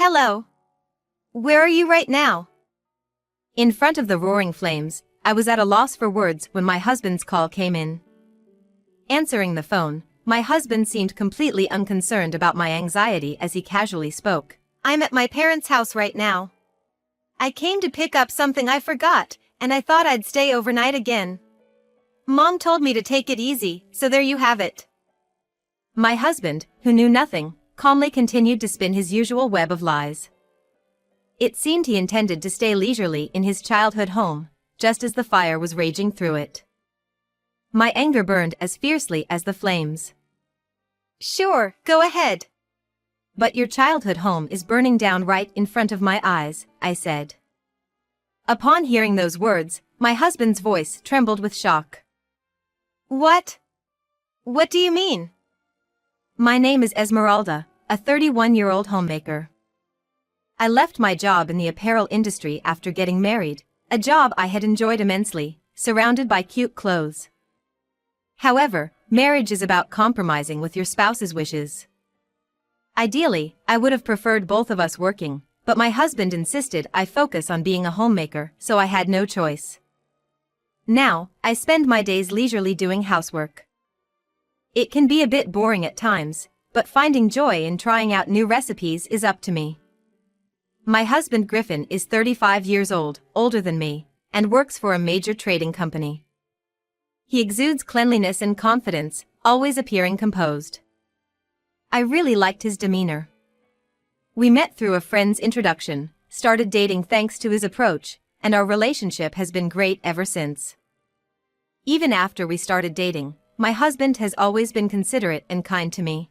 Hello. Where are you right now? In front of the roaring flames, I was at a loss for words when my husband's call came in. Answering the phone, my husband seemed completely unconcerned about my anxiety as he casually spoke. I'm at my parents' house right now. I came to pick up something I forgot, and I thought I'd stay overnight again. Mom told me to take it easy, so there you have it. My husband, who knew nothing, calmly continued to spin his usual web of lies. It seemed he intended to stay leisurely in his childhood home, just as the fire was raging through it. My anger burned as fiercely as the flames. Sure, go ahead. But your childhood home is burning down right in front of my eyes, I said. Upon hearing those words, my husband's voice trembled with shock. What? What do you mean? My name is Esmeralda, a 31-year-old homemaker. I left my job in the apparel industry after getting married, a job I had enjoyed immensely, surrounded by cute clothes. However, marriage is about compromising with your spouse's wishes. Ideally, I would have preferred both of us working, but my husband insisted I focus on being a homemaker, so I had no choice. Now, I spend my days leisurely doing housework. It can be a bit boring at times, but finding joy in trying out new recipes is up to me. My husband Griffin is 35 years old, older than me, and works for a major trading company. He exudes cleanliness and confidence, always appearing composed. I really liked his demeanor. We met through a friend's introduction, started dating thanks to his approach, and our relationship has been great ever since. Even after we started dating, my husband has always been considerate and kind to me.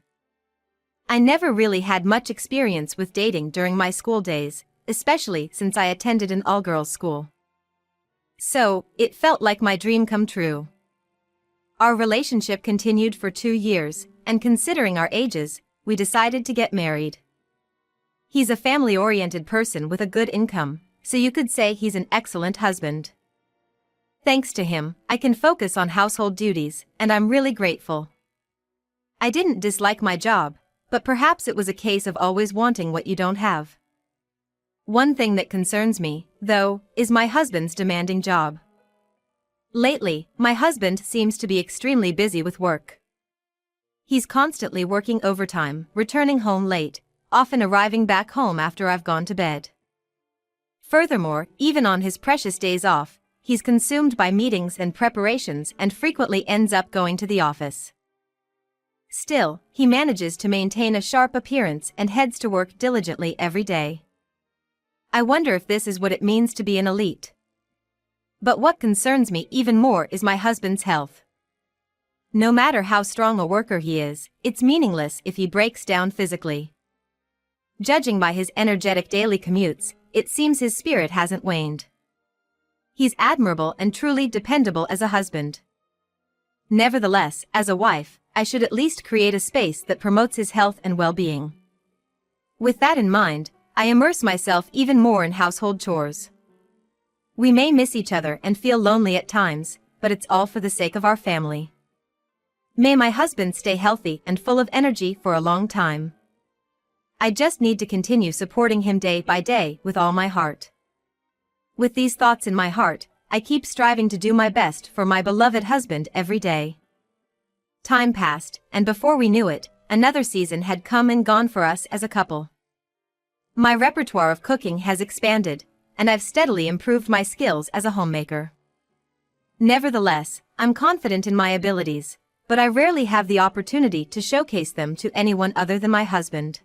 I never really had much experience with dating during my school days, especially since I attended an all-girls school. So, it felt like my dream come true. Our relationship continued for 2 years, and considering our ages, we decided to get married. He's a family-oriented person with a good income, so you could say he's an excellent husband. Thanks to him, I can focus on household duties, and I'm really grateful. I didn't dislike my job, but perhaps it was a case of always wanting what you don't have. One thing that concerns me, though, is my husband's demanding job. Lately, my husband seems to be extremely busy with work. He's constantly working overtime, returning home late, often arriving back home after I've gone to bed. Furthermore, even on his precious days off, he's consumed by meetings and preparations and frequently ends up going to the office. Still, he manages to maintain a sharp appearance and heads to work diligently every day. I wonder if this is what it means to be an elite. But what concerns me even more is my husband's health. No matter how strong a worker he is, it's meaningless if he breaks down physically. Judging by his energetic daily commutes, it seems his spirit hasn't waned. He's admirable and truly dependable as a husband. Nevertheless, as a wife, I should at least create a space that promotes his health and well-being. With that in mind, I immerse myself even more in household chores. We may miss each other and feel lonely at times, but it's all for the sake of our family. May my husband stay healthy and full of energy for a long time. I just need to continue supporting him day by day with all my heart. With these thoughts in my heart, I keep striving to do my best for my beloved husband every day. Time passed, and before we knew it, another season had come and gone for us as a couple. My repertoire of cooking has expanded, and I've steadily improved my skills as a homemaker. Nevertheless, I'm confident in my abilities, but I rarely have the opportunity to showcase them to anyone other than my husband.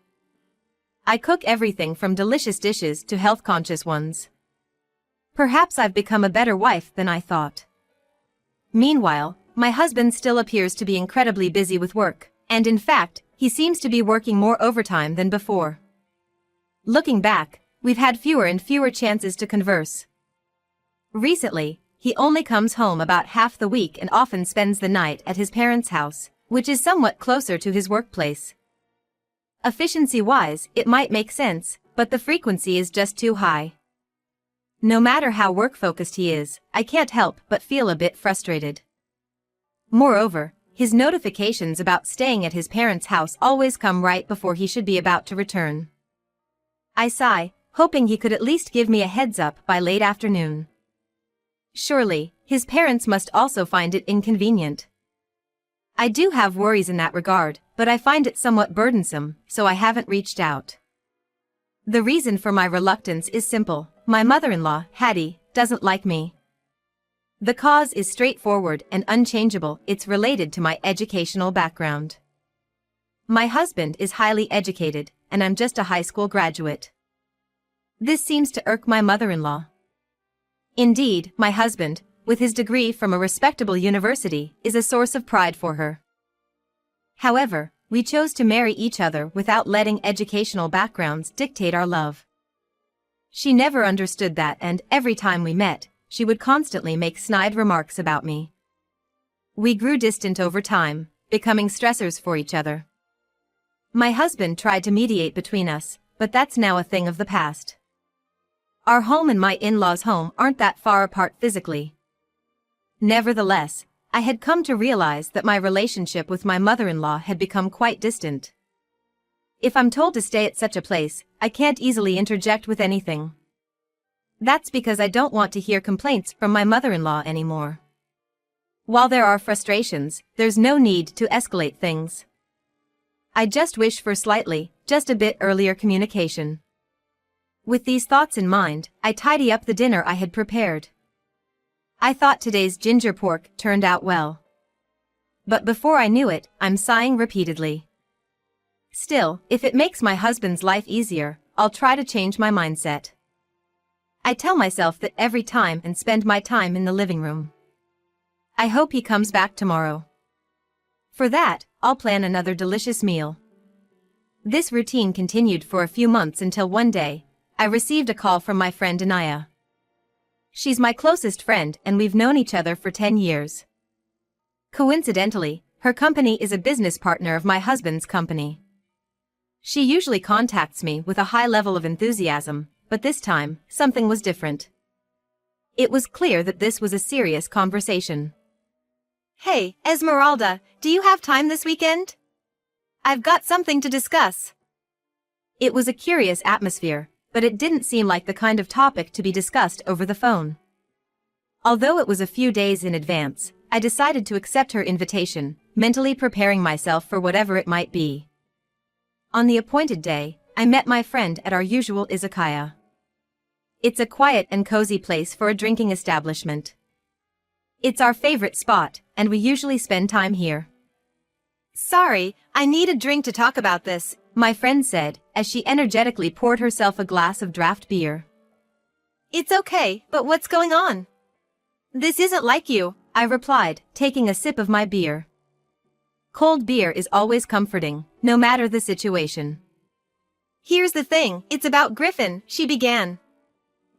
I cook everything from delicious dishes to health-conscious ones. Perhaps I've become a better wife than I thought. Meanwhile, my husband still appears to be incredibly busy with work, and in fact, he seems to be working more overtime than before. Looking back, we've had fewer and fewer chances to converse. Recently, he only comes home about half the week and often spends the night at his parents' house, which is somewhat closer to his workplace. Efficiency-wise, it might make sense, but the frequency is just too high. No matter how work-focused he is, I can't help but feel a bit frustrated. Moreover, his notifications about staying at his parents' house always come right before he should be about to return. I sigh, hoping he could at least give me a heads up by late afternoon. Surely, his parents must also find it inconvenient. I do have worries in that regard, but I find it somewhat burdensome, so I haven't reached out. The reason for my reluctance is simple. My mother-in-law, Hattie, doesn't like me. The cause is straightforward and unchangeable. It's related to my educational background. My husband is highly educated, and I'm just a high school graduate. This seems to irk my mother-in-law. Indeed, my husband, with his degree from a respectable university, is a source of pride for her. However, we chose to marry each other without letting educational backgrounds dictate our love. She never understood that, and every time we met, she would constantly make snide remarks about me. We grew distant over time, becoming stressors for each other. My husband tried to mediate between us, but that's now a thing of the past. Our home and my in-laws' home aren't that far apart physically. Nevertheless, I had come to realize that my relationship with my mother-in-law had become quite distant. If I'm told to stay at such a place, I can't easily interject with anything. That's because I don't want to hear complaints from my mother-in-law anymore. While there are frustrations, there's no need to escalate things. I just wish for just a bit earlier communication. With these thoughts in mind, I tidy up the dinner I had prepared. I thought today's ginger pork turned out well. But before I knew it, I'm sighing repeatedly. Still, if it makes my husband's life easier, I'll try to change my mindset. I tell myself that every time and spend my time in the living room. I hope he comes back tomorrow. For that, I'll plan another delicious meal. This routine continued for a few months until one day, I received a call from my friend Anaya. She's my closest friend and we've known each other for 10 years. Coincidentally, her company is a business partner of my husband's company. She usually contacts me with a high level of enthusiasm, but this time, something was different. It was clear that this was a serious conversation. "Hey, Esmeralda, do you have time this weekend? I've got something to discuss." It was a curious atmosphere, but it didn't seem like the kind of topic to be discussed over the phone. Although it was a few days in advance, I decided to accept her invitation, mentally preparing myself for whatever it might be. On the appointed day, I met my friend at our usual izakaya. It's a quiet and cozy place for a drinking establishment. It's our favorite spot, and we usually spend time here. "Sorry, I need a drink to talk about this," my friend said, as she energetically poured herself a glass of draft beer. "It's okay, but what's going on?" "This isn't like you," I replied, taking a sip of my beer. Cold beer is always comforting, no matter the situation. "Here's the thing, it's about Griffin," she began.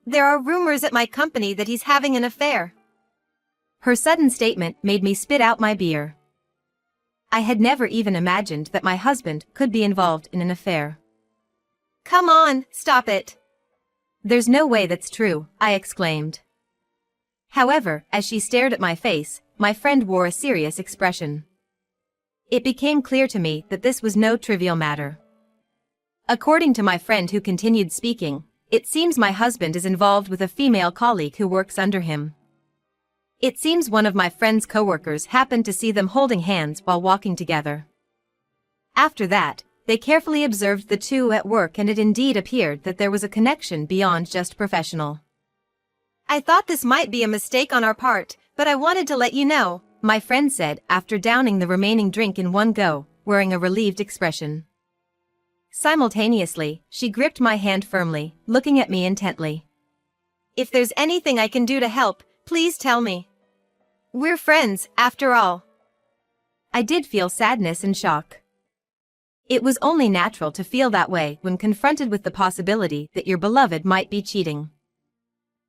"There are rumors at my company that he's having an affair." Her sudden statement made me spit out my beer. I had never even imagined that my husband could be involved in an affair. "Come on, stop it." "There's no way that's true," I exclaimed. However, as she stared at my face, my friend wore a serious expression. It became clear to me that this was no trivial matter. According to my friend who continued speaking, it seems my husband is involved with a female colleague who works under him. It seems one of my friend's coworkers happened to see them holding hands while walking together. After that, they carefully observed the two at work and it indeed appeared that there was a connection beyond just professional. "I thought this might be a mistake on our part, but I wanted to let you know," my friend said after downing the remaining drink in one go, wearing a relieved expression. Simultaneously, she gripped my hand firmly, looking at me intently. "If there's anything I can do to help, please tell me. We're friends, after all." I did feel sadness and shock. It was only natural to feel that way when confronted with the possibility that your beloved might be cheating.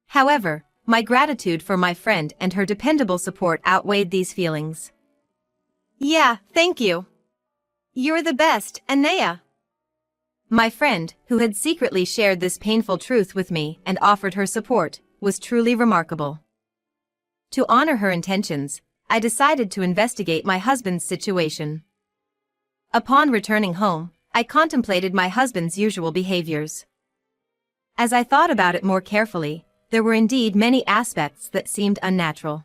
However, my gratitude for my friend and her dependable support outweighed these feelings. "Yeah, thank you. You're the best, Anaya." My friend, who had secretly shared this painful truth with me and offered her support, was truly remarkable. To honor her intentions, I decided to investigate my husband's situation. Upon returning home, I contemplated my husband's usual behaviors. As I thought about it more carefully, there were indeed many aspects that seemed unnatural.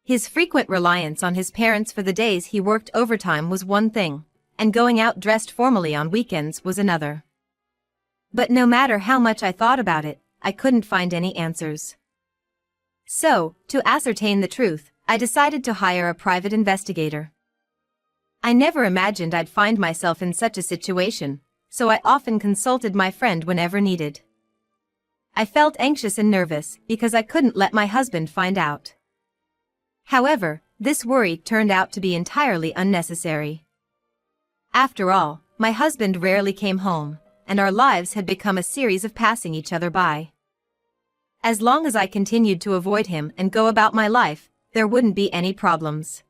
His frequent reliance on his parents for the days he worked overtime was one thing, and going out dressed formally on weekends was another. But no matter how much I thought about it, I couldn't find any answers. So, to ascertain the truth, I decided to hire a private investigator. I never imagined I'd find myself in such a situation, so I often consulted my friend whenever needed. I felt anxious and nervous because I couldn't let my husband find out. However, this worry turned out to be entirely unnecessary. After all, my husband rarely came home, and our lives had become a series of passing each other by. As long as I continued to avoid him and go about my life, there wouldn't be any problems.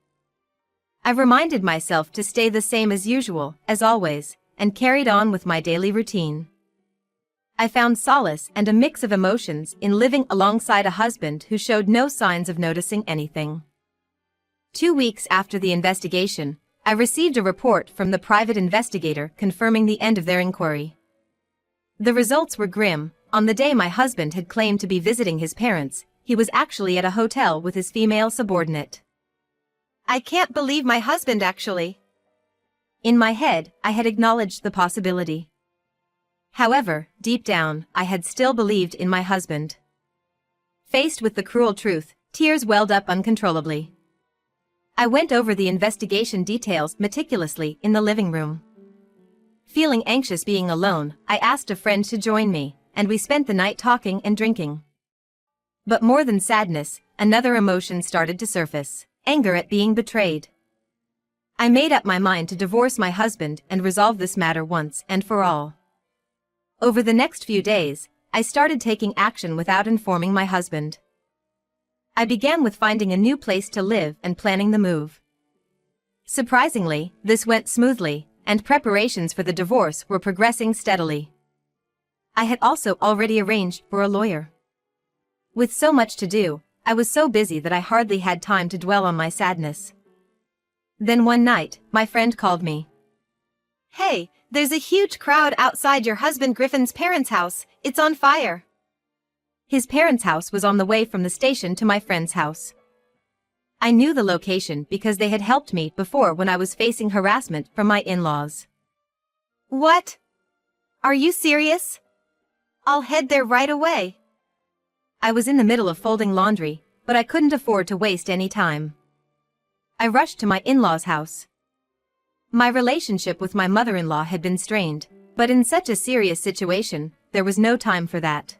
I reminded myself to stay the same as usual, as always, and carried on with my daily routine. I found solace and a mix of emotions in living alongside a husband who showed no signs of noticing anything. 2 weeks after the investigation, I received a report from the private investigator confirming the end of their inquiry. The results were grim. On the day my husband had claimed to be visiting his parents, he was actually at a hotel with his female subordinate. I can't believe my husband actually. In my head, I had acknowledged the possibility. However, deep down, I had still believed in my husband. Faced with the cruel truth, tears welled up uncontrollably. I went over the investigation details meticulously in the living room. Feeling anxious being alone, I asked a friend to join me, and we spent the night talking and drinking. But more than sadness, another emotion started to surface: anger at being betrayed. I made up my mind to divorce my husband and resolve this matter once and for all. Over the next few days, I started taking action without informing my husband. I began with finding a new place to live and planning the move. Surprisingly, this went smoothly, and preparations for the divorce were progressing steadily. I had also already arranged for a lawyer. With so much to do, I was so busy that I hardly had time to dwell on my sadness. Then one night, my friend called me. "Hey, there's a huge crowd outside your husband Griffin's parents' house. It's on fire." His parents' house was on the way from the station to my friend's house. I knew the location because they had helped me before when I was facing harassment from my in-laws. "What? Are you serious? I'll head there right away." I was in the middle of folding laundry, but I couldn't afford to waste any time. I rushed to my in-laws' house. My relationship with my mother-in-law had been strained, but in such a serious situation, there was no time for that.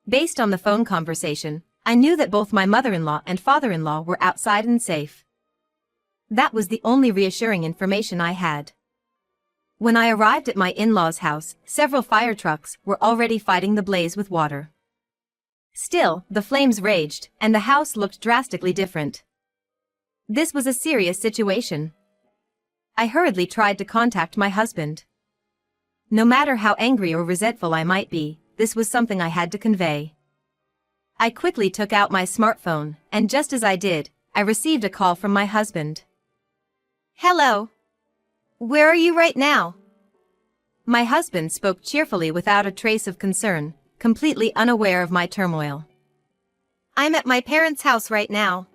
Based on the phone conversation, I knew that both my mother-in-law and father-in-law were outside and safe. That was the only reassuring information I had. When I arrived at my in-laws' house, several fire trucks were already fighting the blaze with water. Still, the flames raged, and the house looked drastically different. This was a serious situation. I hurriedly tried to contact my husband. No matter how angry or resentful I might be, this was something I had to convey. I quickly took out my smartphone, and just as I did, I received a call from my husband. "Hello. Where are you right now?" My husband spoke cheerfully without a trace of concern, completely unaware of my turmoil. "I'm at my parents' house right now.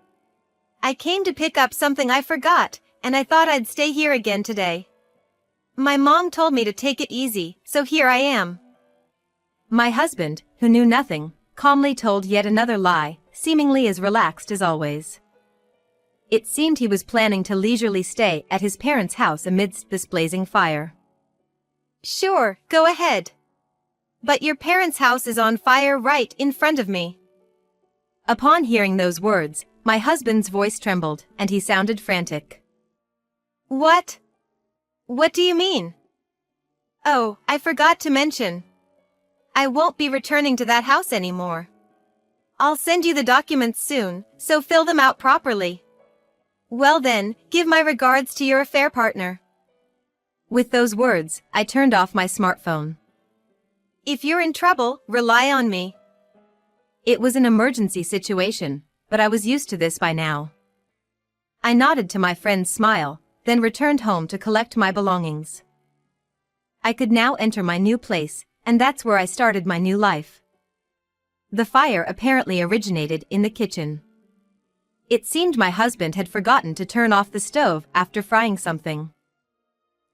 I came to pick up something I forgot, and I thought I'd stay here again today. My mom told me to take it easy, so here I am." My husband, who knew nothing, calmly told yet another lie, seemingly as relaxed as always. It seemed he was planning to leisurely stay at his parents' house amidst this blazing fire. "Sure, go ahead. But your parents' house is on fire right in front of me." Upon hearing those words, my husband's voice trembled, and he sounded frantic. "What? What do you mean? Oh, I forgot to mention. I won't be returning to that house anymore. I'll send you the documents soon, so fill them out properly. Well then, give my regards to your affair partner." With those words, I turned off my smartphone. "If you're in trouble, rely on me." It was an emergency situation, but I was used to this by now. I nodded to my friend's smile, then returned home to collect my belongings. I could now enter my new place, and that's where I started my new life. The fire apparently originated in the kitchen. It seemed my husband had forgotten to turn off the stove after frying something.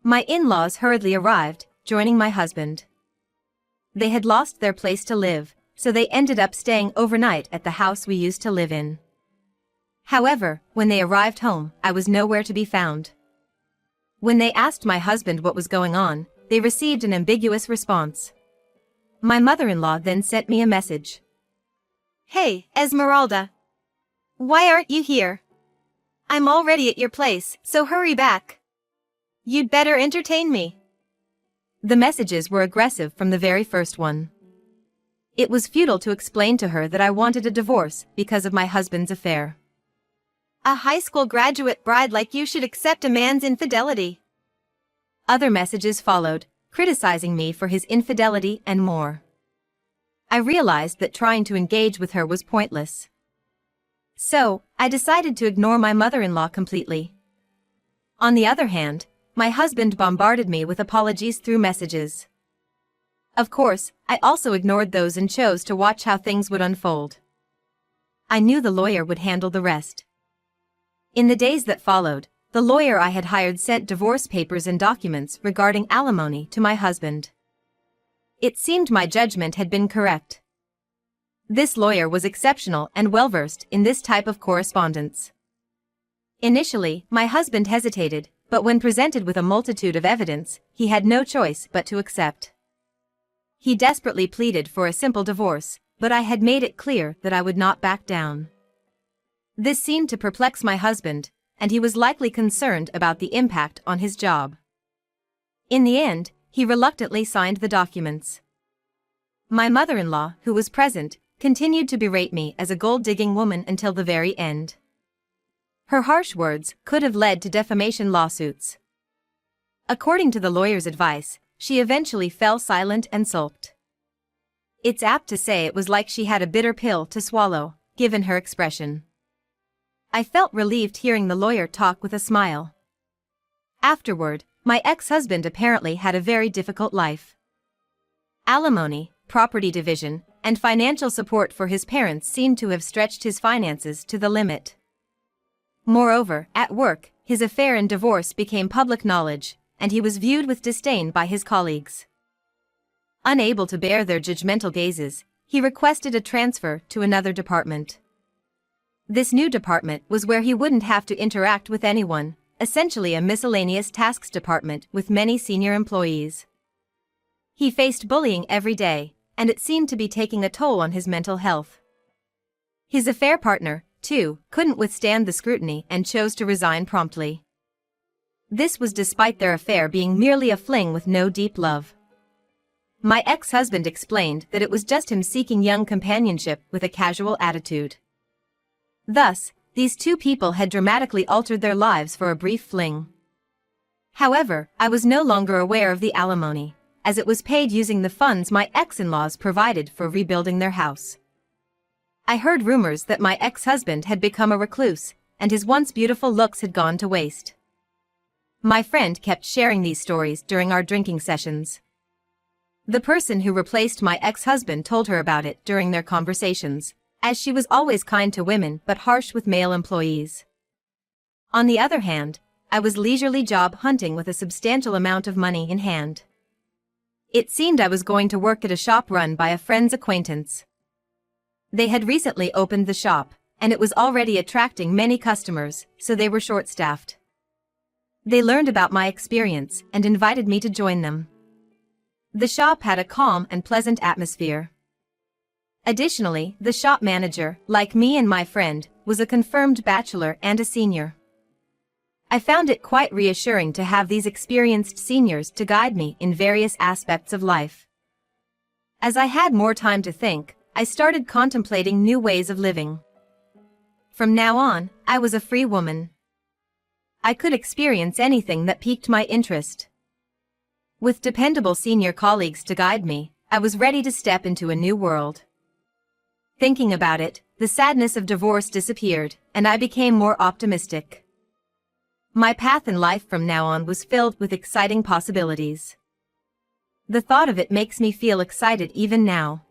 My in-laws hurriedly arrived, joining my husband. They had lost their place to live, so they ended up staying overnight at the house we used to live in. However, when they arrived home, I was nowhere to be found. When they asked my husband what was going on, they received an ambiguous response. My mother-in-law then sent me a message. "Hey, Esmeralda. Why aren't you here? I'm already at your place, so hurry back. You'd better entertain me." The messages were aggressive from the very first one. It was futile to explain to her that I wanted a divorce because of my husband's affair. "A high school graduate bride like you should accept a man's infidelity." Other messages followed, criticizing me for his infidelity and more. I realized that trying to engage with her was pointless. So, I decided to ignore my mother-in-law completely. On the other hand, my husband bombarded me with apologies through messages. Of course, I also ignored those and chose to watch how things would unfold. I knew the lawyer would handle the rest. In the days that followed, the lawyer I had hired sent divorce papers and documents regarding alimony to my husband. It seemed my judgment had been correct. This lawyer was exceptional and well-versed in this type of correspondence. Initially, my husband hesitated, but when presented with a multitude of evidence, he had no choice but to accept. He desperately pleaded for a simple divorce, but I had made it clear that I would not back down. This seemed to perplex my husband, and he was likely concerned about the impact on his job. In the end, he reluctantly signed the documents. My mother-in-law, who was present, continued to berate me as a gold-digging woman until the very end. Her harsh words could have led to defamation lawsuits. According to the lawyer's advice, she eventually fell silent and sulked. It's apt to say it was like she had a bitter pill to swallow, given her expression. I felt relieved hearing the lawyer talk with a smile. Afterward, my ex-husband apparently had a very difficult life. Alimony, property division, and financial support for his parents seemed to have stretched his finances to the limit. Moreover, at work, his affair and divorce became public knowledge, and he was viewed with disdain by his colleagues. Unable to bear their judgmental gazes, he requested a transfer to another department. This new department was where he wouldn't have to interact with anyone, essentially a miscellaneous tasks department with many senior employees. He faced bullying every day, and it seemed to be taking a toll on his mental health. His affair partner, too, couldn't withstand the scrutiny and chose to resign promptly. This was despite their affair being merely a fling with no deep love. My ex-husband explained that it was just him seeking young companionship with a casual attitude. Thus, these two people had dramatically altered their lives for a brief fling. However, I was no longer aware of the alimony, as it was paid using the funds my ex-in-laws provided for rebuilding their house. I heard rumors that my ex-husband had become a recluse, and his once beautiful looks had gone to waste. My friend kept sharing these stories during our drinking sessions. The person who replaced my ex-husband told her about it during their conversations, as she was always kind to women but harsh with male employees. On the other hand, I was leisurely job hunting with a substantial amount of money in hand. It seemed I was going to work at a shop run by a friend's acquaintance. They had recently opened the shop, and it was already attracting many customers, so they were short-staffed. They learned about my experience and invited me to join them. The shop had a calm and pleasant atmosphere. Additionally, the shop manager, like me and my friend, was a confirmed bachelor and a senior. I found it quite reassuring to have these experienced seniors to guide me in various aspects of life. As I had more time to think, I started contemplating new ways of living. From now on, I was a free woman. I could experience anything that piqued my interest. With dependable senior colleagues to guide me, I was ready to step into a new world. Thinking about it, the sadness of divorce disappeared, and I became more optimistic. My path in life from now on was filled with exciting possibilities. The thought of it makes me feel excited even now.